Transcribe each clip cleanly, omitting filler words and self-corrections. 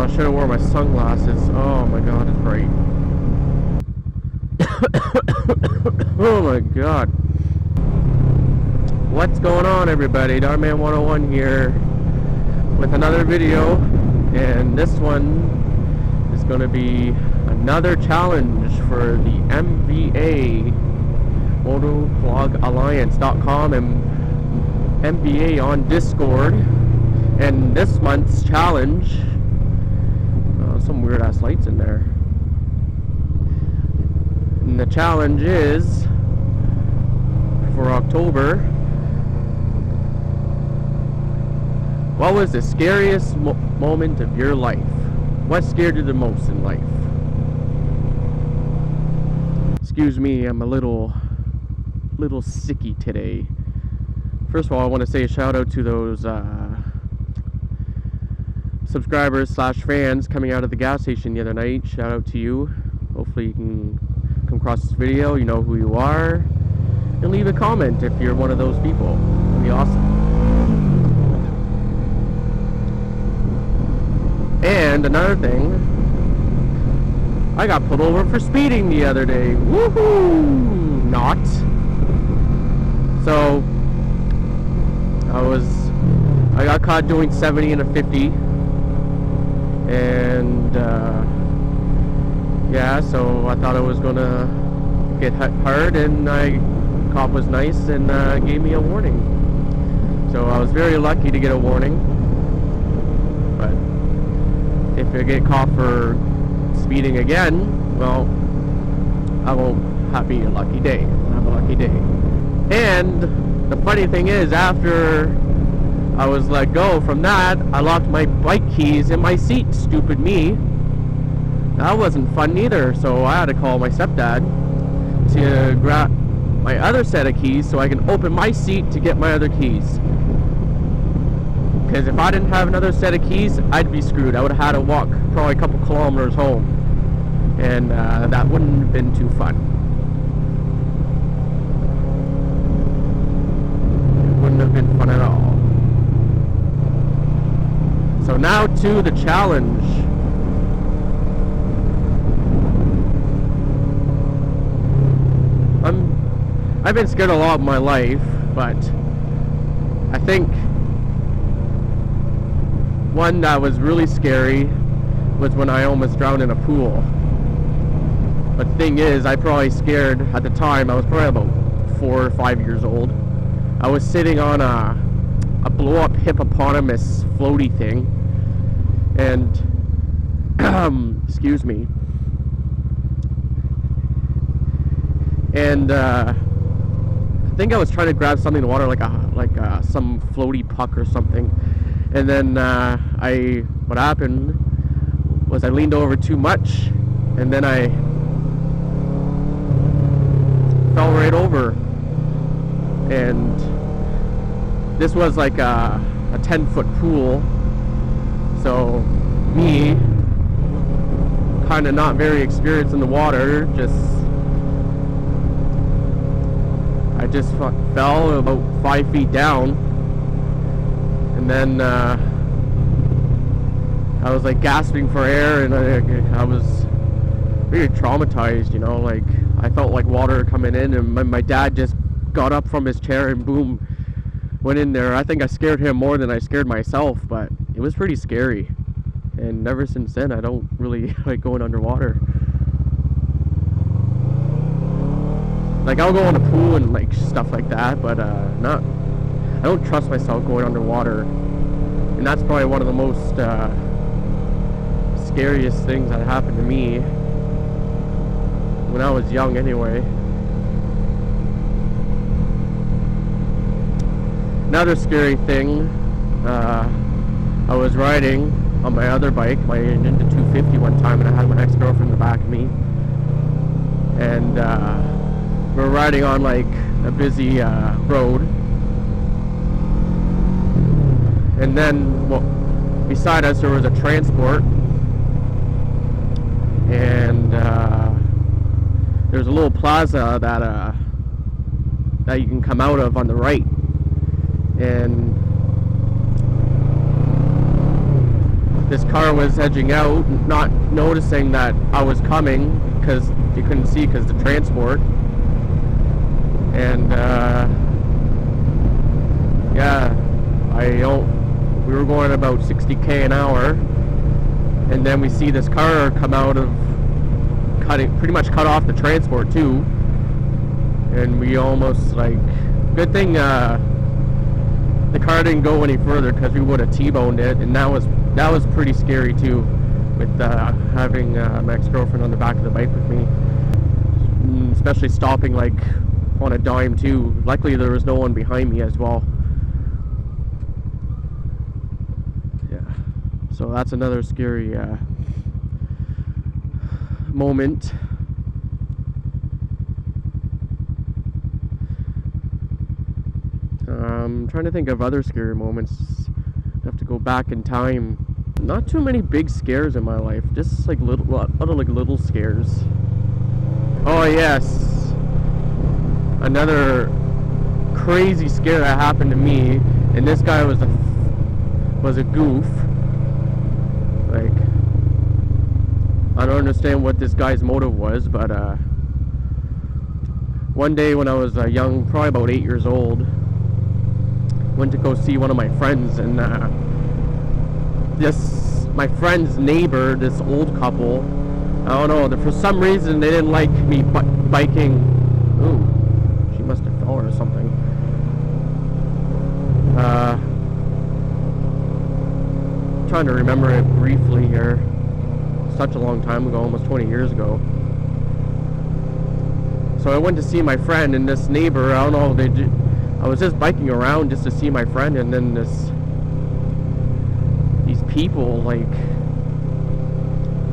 I should have worn my sunglasses. Oh my god, it's bright. Oh my god. What's going on, everybody? Darman 101 here with another video, and this one is going to be another challenge for the MVA Motovlogalliance.com and MVA on Discord. And this month's challenge, some weird ass lights in there. And the challenge is for October. What was the scariest moment of your life? What scared you the most in life? Excuse me, I'm a little sicky today. First of all, I want to say a shout out to those subscribers / fans coming out of the gas station the other night. Shout out to you. Hopefully you can come across this video, you know who you are, and leave a comment if you're one of those people. That'd be awesome. And another thing, I got pulled over for speeding the other day. Woohoo! Not. So I got caught doing 70 and a 50, and yeah, so I thought I was gonna get hard, and cop was nice and gave me a warning. So I was very lucky to get a warning. But if I get caught for speeding again, well, I won't have a lucky day. I'll have a lucky day. And the funny thing is, after I was let go from that, I locked my bike keys in my seat. Stupid me. That wasn't fun either, so I had to call my stepdad to grab my other set of keys so I can open my seat to get my other keys. Because if I didn't have another set of keys, I'd be screwed. I would have had to walk probably a couple kilometers home, and that wouldn't have been too fun. Wouldn't have been fun at all. So now to the challenge. I've been scared a lot in my life, but I think one that was really scary was when I almost drowned in a pool. But the thing is, I probably scared at the time. I was probably about 4 or 5 years old. I was sitting on a blow-up hippopotamus floaty thing, and excuse me, and I think I was trying to grab something in the water, like some floaty puck or something, and then what happened was I leaned over too much, and then I fell right over. And this was like a 10-foot pool, so me, kind of not very experienced in the water, I just fell about 5 feet down, and then I was like gasping for air, and I was very traumatized, you know, like I felt like water coming in, and my dad just got up from his chair and boom, went in there. I think I scared him more than I scared myself, but it was pretty scary. And ever since then, I don't really like going underwater. Like, I'll go in a pool and like stuff like that, but I don't trust myself going underwater. And that's probably one of the most scariest things that happened to me when I was young anyway. Another scary thing, I was riding on my other bike, my Ninja 250 one time, and I had my ex-girlfriend in the back of me, and we were riding on like a busy road, and then beside us there was a transport, and there's a little plaza that you can come out of on the right. And this car was edging out, not noticing that I was coming because you couldn't see because the transport. And yeah, we were going about 60k an hour, and then we see this car come out of pretty much cut off the transport too, and we almost good thing the car didn't go any further because we would have T-boned it, and that was pretty scary too, with having my ex-girlfriend on the back of the bike with me, especially stopping on a dime too. Luckily there was no one behind me as well. Yeah, so that's another scary moment. I'm trying to think of other scary moments. I have to go back in time. Not too many big scares in my life, just little scares. Oh yes, another crazy scare that happened to me, and this guy was a goof. I don't understand what this guy's motive was, but one day when I was young, probably about 8 years old, went to go see one of my friends, and my friend's neighbor, this old couple, I don't know, for some reason they didn't like me biking. Ooh, she must have fell or something. Trying to remember it briefly here. Such a long time ago, almost 20 years ago. So I went to see my friend, and this neighbor, I don't know, I was just biking around just to see my friend, and then these people,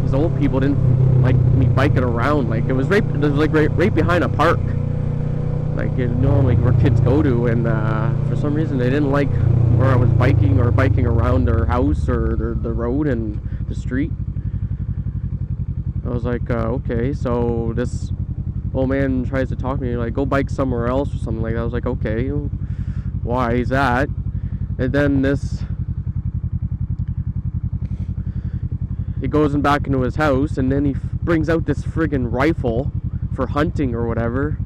these old people didn't like me biking around. It was right behind a park, where kids go to, and for some reason they didn't like where I was biking or biking around their house or the road and the street. I was like, okay, so this old man tries to talk to me, go bike somewhere else or something like that. I was like, okay, why is that? And then he goes back into his house, and then he brings out this friggin' rifle for hunting or whatever.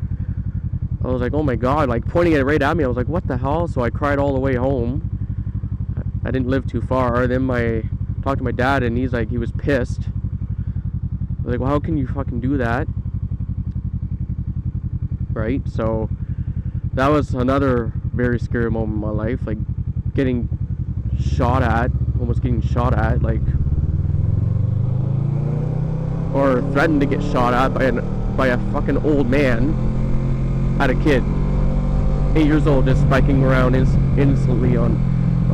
I was like, oh my god, pointing it right at me. I was like, what the hell? So I cried all the way home. I didn't live too far. Then talked to my dad, and he was pissed. I was like, well, how can you fucking do that? Right? So that was another very scary moment in my life, getting shot at, almost getting shot at, or threatened to get shot at by a fucking old man at a kid, 8 years old, just biking around innocently on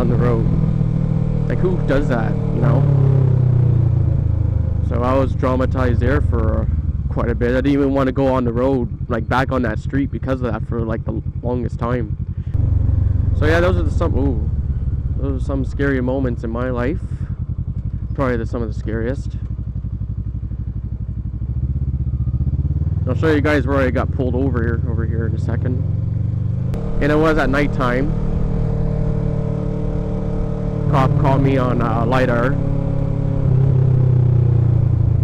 the road. Who does that, you know? So I was traumatized there for quite a bit. I didn't even want to go on the road, back on that street because of that for the longest time. So yeah, those are some scary moments in my life. Probably some of the scariest. I'll show you guys where I got pulled over here in a second. And it was at nighttime. Cop caught me on LiDAR.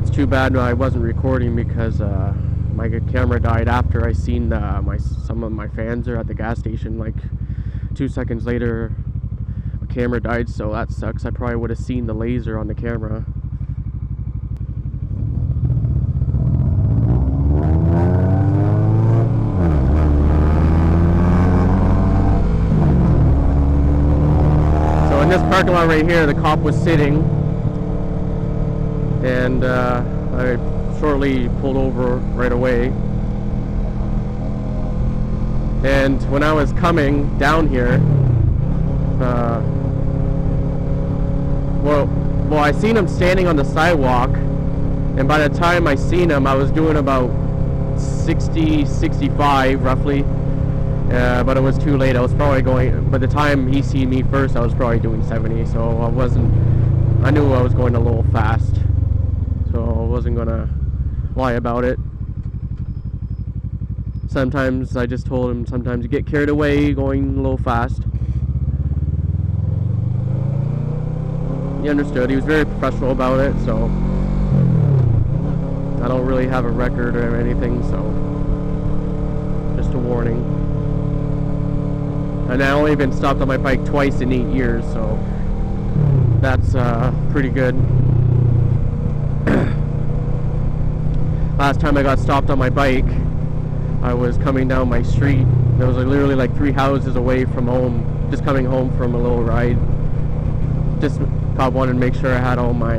It's too bad I wasn't recording because my camera died after I seen some of my fans are at the gas station. 2 seconds later, my camera died, so that sucks. I probably would have seen the laser on the camera. In this parking lot right here, the cop was sitting, and I shortly pulled over right away. And when I was coming down here, well, I seen him standing on the sidewalk, and by the time I seen him, I was doing about 60, 65 roughly. But it was too late. I was probably going, by the time he seen me first, I was probably doing 70, so I knew I was going a little fast, so I wasn't gonna lie about it. Sometimes I just told him, sometimes you get carried away going a little fast. he understood. He was very professional about it, so I don't really have a record or anything, so just a warning. And I only been stopped on my bike twice in 8 years, so that's pretty good. Last time I got stopped on my bike, I was coming down my street. It was literally like 3 houses away from home, just coming home from a little ride. Just wanted to make sure I had all my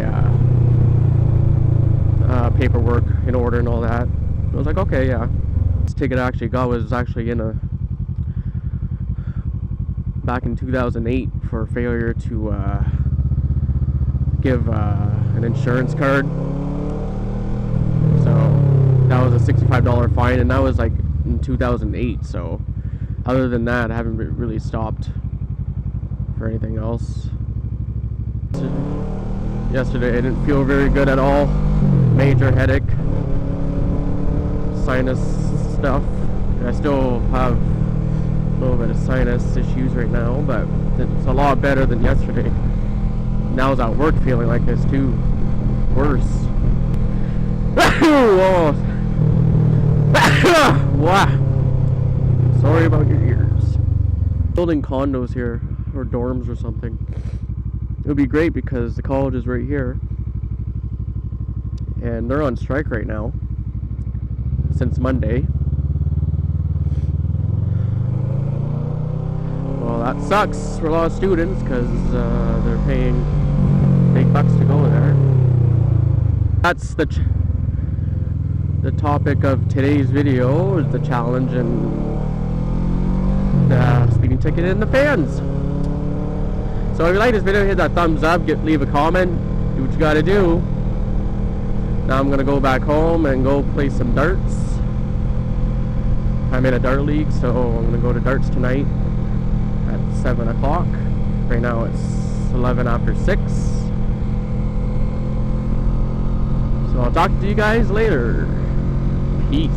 paperwork in order and all that. I was like, okay, yeah. This ticket I actually got was actually back in 2008 for failure to give an insurance card. So that was a $65 fine, and that was like in 2008. So other than that, I haven't really stopped for anything else. Yesterday I didn't feel very good at all. Major headache, sinus stuff. I still have a little bit of sinus issues right now, but it's a lot better than yesterday. Now I was at work feeling like this too. Worse. Wow. Sorry about your ears. Building condos here, or dorms or something. It would be great because the college is right here, and they're on strike right now since Monday. Well, that sucks for a lot of students because they're paying big bucks to go there. That's the topic of today's video, is the challenge and the speeding ticket and the fans. So if you like this video, hit that thumbs up, leave a comment, do what you gotta do. Now I'm gonna go back home and go play some darts. I'm in a dart league, so I'm gonna go to darts tonight at 7 o'clock. Right now it's 11 after 6. So I'll talk to you guys later. Peace.